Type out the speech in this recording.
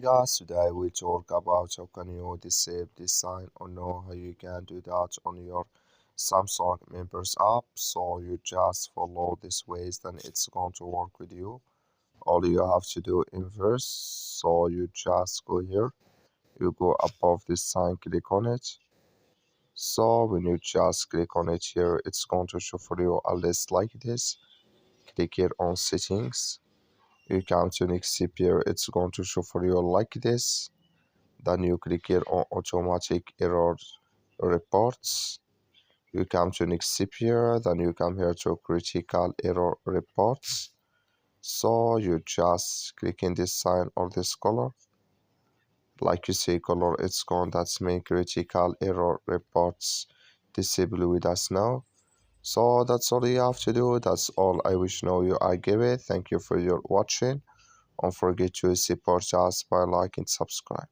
Guys, today we talk about how can you disable this sign or know how you can do that on your Samsung Members app. So you just follow these ways, then it's going to work with you. All you have to do inverse. So you just go here, you go above this sign, click on it. So when you just click on it here, it's going to show for you a list like this. Click here on settings. You come to next here, it's going to show for you like this. Then you click here on automatic error reports. You come to next here, then you come here to critical error reports. So you just click in this sign or this color. Like you see color, it's gone. That's main critical error reports disable with us now. So that's all you have to do. That's all I wish know you I give it. Thank you for your watching. Don't forget to support us by liking, subscribe.